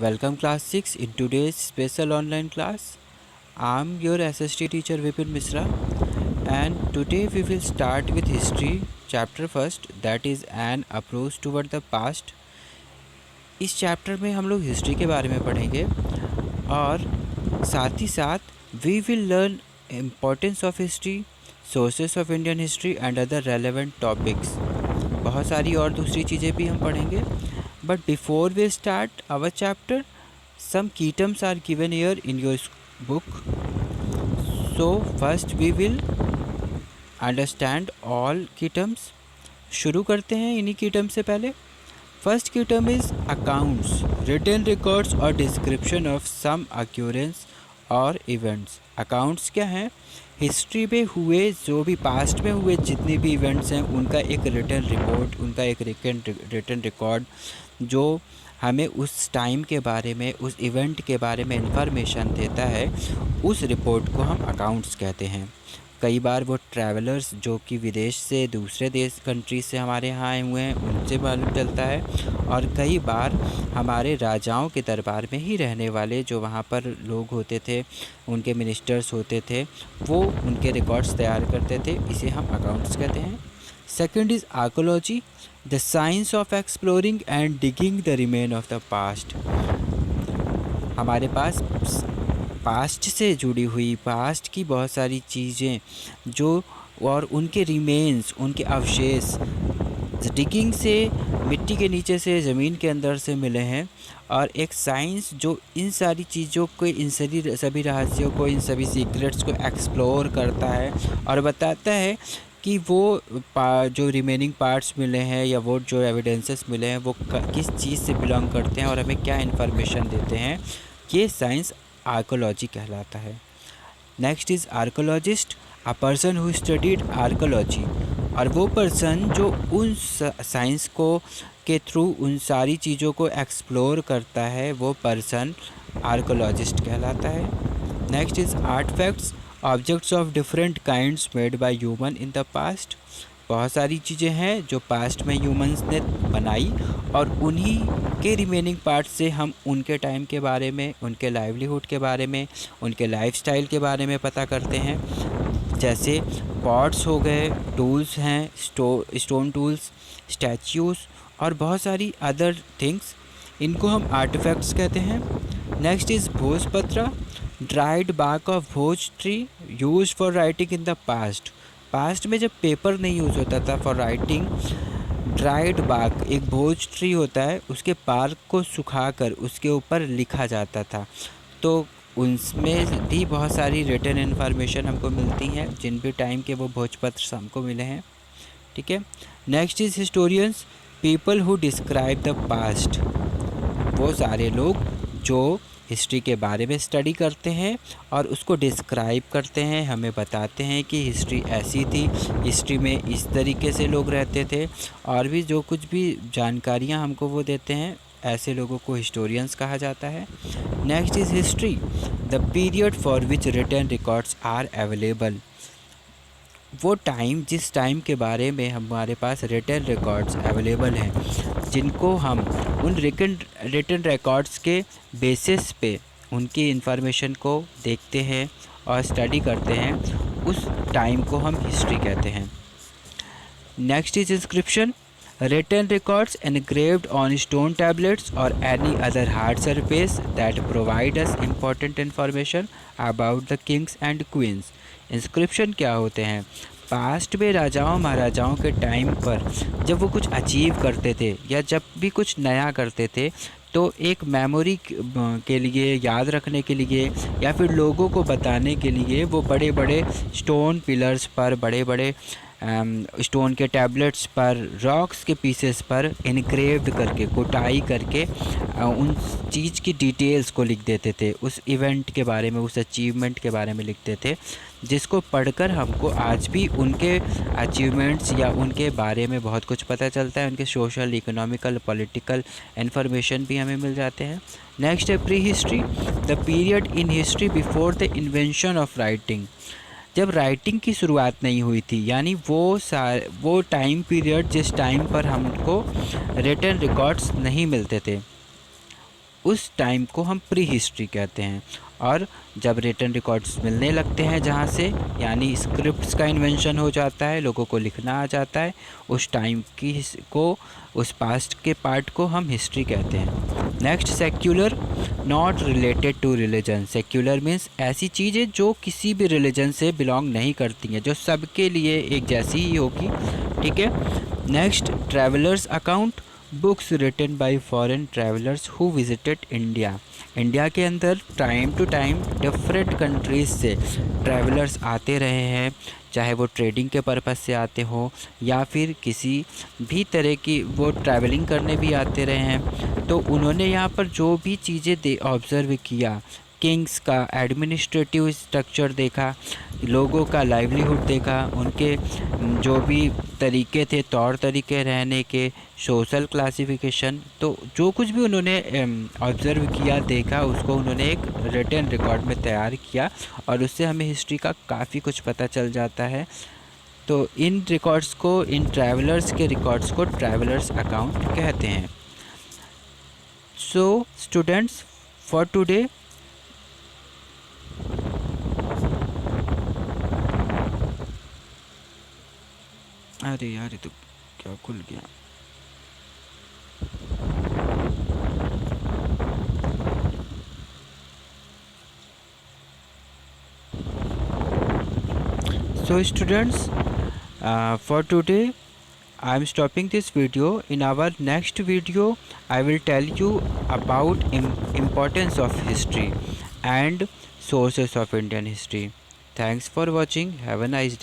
Welcome class 6 in today's special online class. I'm your SST teacher Vipin Misra and today we will start with history chapter first, that is an approach toward the past. इस chapter में हम लोग history के बारे में पढ़ेंगे और साथ ही साथ we will learn importance of history, sources of Indian history and other relevant topics. बहुत सारी और दूसरी चीज़ें भी हम पढ़ेंगे। But before we start our chapter, some key terms are given here in your book. So first we will understand all key terms. शुरू करते हैं इन्हीं key terms से पहले। First key term is accounts, written records or description of some occurrence और events. Accounts क्या हैं? History में हुए जो भी पास्ट में हुए जितने भी इवेंट्स हैं उनका एक रिटन रिपोर्ट, उनका एक रिटन रिकॉर्ड जो हमें उस टाइम के बारे में, उस इवेंट के बारे में इंफॉर्मेशन देता है, उस रिपोर्ट को हम अकाउंट्स कहते हैं। कई बार वो ट्रैवलर्स जो कि विदेश से दूसरे देश कंट्री से हमारे यहाँ आए हुए हैं उनसे मालूम चलता है, और कई बार हमारे राजाओं के दरबार में ही रहने वाले जो वहाँ पर लोग होते थे, उनके मिनिस्टर्स होते थे, वो उनके रिकॉर्ड्स तैयार करते थे, इसे हम अकाउंट्स कहते हैं। Second is archaeology, the science of exploring and digging the remain of the past. हमारे पास पास्ट से जुड़ी हुई पास्ट की बहुत सारी चीज़ें जो और उनके रिमेन्स, उनके अवशेष डिगिंग से मिट्टी के नीचे से ज़मीन के अंदर से मिले हैं, और एक साइंस जो इन सारी चीज़ों को, इन सभी रहस्यों को, इन सभी सीक्रेट्स को एक्सप्लोर करता है और बताता है कि वो जो रिमेनिंग पार्ट्स मिले हैं या वो जो एविडेंसेस मिले हैं वो किस चीज़ से बिलोंग करते हैं और हमें क्या इन्फॉर्मेशन देते हैं। ये साइंस आर्कोलॉजी कहलाता है। Next is archaeologist, a person who studied archaeology, और वो पर्सन जो उन साइंस को के थ्रू उन सारी चीज़ों को एक्सप्लोर करता है वो पर्सन आर्कोलॉजिस्ट कहलाता है। Next is artefacts, objects of different kinds made by human in the past. बहुत सारी चीज़ें हैं जो पास्ट में ह्यूमंस ने बनाई और उन्हीं के रिमेनिंग पार्ट से हम उनके टाइम के बारे में, उनके लाइवलीहुड के बारे में, उनके लाइफस्टाइल के बारे में पता करते हैं। जैसे पॉट्स हो गए, टूल्स हैं, स्टोन टूल्स, स्टैच्यूज़ और बहुत सारी अदर थिंग्स, इनको हम आर्टिफैक्ट्स कहते हैं। Next is bhojpatra, dried bark of bhoj tree use for writing in the past में जब पेपर नहीं यूज़ होता था फॉर राइटिंग, ड्राइड बार्क, एक भोज ट्री होता है, उसके बार्क को सुखाकर उसके ऊपर लिखा जाता था, तो उनमें भी बहुत सारी रिटन इन्फॉर्मेशन हमको मिलती हैं जिन भी टाइम के वो भोजपत्र हमको मिले हैं। ठीक है। Next is historians, people who describe the past, वो सारे लोग जो हिस्ट्री के बारे में स्टडी करते हैं और उसको डिस्क्राइब करते हैं, हमें बताते हैं कि हिस्ट्री ऐसी थी, हिस्ट्री में इस तरीके से लोग रहते थे, और भी जो कुछ भी जानकारियाँ हमको वो देते हैं, ऐसे लोगों को हिस्टोरियंस कहा जाता है। Next is history, the period for which written records are available, वो टाइम जिस टाइम के बारे में हमारे पास रिटन रिकॉर्ड्स अवेलेबल हैं, जिनको हम उन रिटन रिकॉर्ड्स के बेसिस पे उनकी इन्फॉर्मेशन को देखते हैं और स्टडी करते हैं, उस टाइम को हम हिस्ट्री कहते हैं। Next is inscription, written records engraved on stone tablets और any other hard surface that provide us important information about the kings and queens. Inscription क्या होते हैं? पास्ट में राजाओं महाराजाओं के टाइम पर जब वो कुछ अचीव करते थे या जब भी कुछ नया करते थे, तो एक मेमोरी के लिए, याद रखने के लिए या फिर लोगों को बताने के लिए वो बड़े बड़े स्टोन पिलर्स पर, बड़े बड़े स्टोन के टैबलेट्स पर, रॉक्स के पीसेस पर इनक्रेव्ड करके, कोटाई करके उन चीज़ की डिटेल्स को लिख देते थे, उस इवेंट के बारे में, उस अचीवमेंट के बारे में लिखते थे, जिसको पढ़कर हमको आज भी उनके अचीवमेंट्स या उनके बारे में बहुत कुछ पता चलता है, उनके सोशल, इकोनॉमिकल, पॉलिटिकल इन्फॉर्मेशन भी हमें मिल जाते हैं। नेक्स्ट है pre history, the period in history before the invention of writing, जब राइटिंग की शुरुआत नहीं हुई थी, यानी वो टाइम पीरियड जिस टाइम पर हमको रिटन रिकॉर्ड्स नहीं मिलते थे, उस टाइम को हम प्री हिस्ट्री कहते हैं। और जब रिटन रिकॉर्ड्स मिलने लगते हैं जहाँ से, यानी स्क्रिप्ट्स का इन्वेंशन हो जाता है, लोगों को लिखना आ जाता है, उस टाइम की को, उस पास्ट के पार्ट को हम हिस्ट्री कहते हैं। Next, secular, not related to religion. Secular means ऐसी चीज़ें जो किसी भी रिलीजन से बिलोंग नहीं करती हैं, जो सबके लिए एक जैसी ही होगी, ठीक है। Next, travellers account, books written by foreign travellers who visited India. India के अंदर time to time different countries से ट्रैवलर्स आते रहे हैं, चाहे वो ट्रेडिंग के पर्पज़ से आते हों या फिर किसी भी तरह की वो ट्रैवलिंग करने भी आते रहे हैं। तो उन्होंने यहाँ पर जो भी चीज़ें ऑब्ज़र्व किया, किंग्स का एडमिनिस्ट्रेटिव स्ट्रक्चर देखा, लोगों का लाइवलीहुड देखा, उनके जो भी तरीके थे, तौर तरीके रहने के, सोशल क्लासिफिकेशन, तो जो कुछ भी उन्होंने ऑब्ज़र्व किया, देखा, उसको उन्होंने एक रिटन रिकॉर्ड में तैयार किया और उससे हमें हिस्ट्री का काफ़ी कुछ पता चल जाता है। तो इन रिकॉर्ड्स को, इन ट्रैवलर्स के रिकॉर्ड्स को ट्रैवलर्स अकाउंट कहते हैं। सो स्टूडेंट्स, फॉर टुडे अरे यार, ये तो क्या खुल गया। So students, for today I am stopping this video. In our next video I will tell you about importance of history and sources of Indian history. Thanks for watching. Have a nice day.